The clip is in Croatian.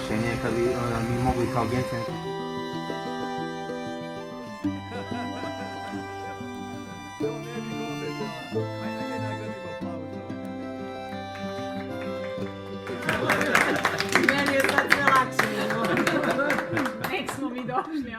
rješenje kad bi mi mogli kao agencija... Meni je sad sve lakše. Nek smo mi došli.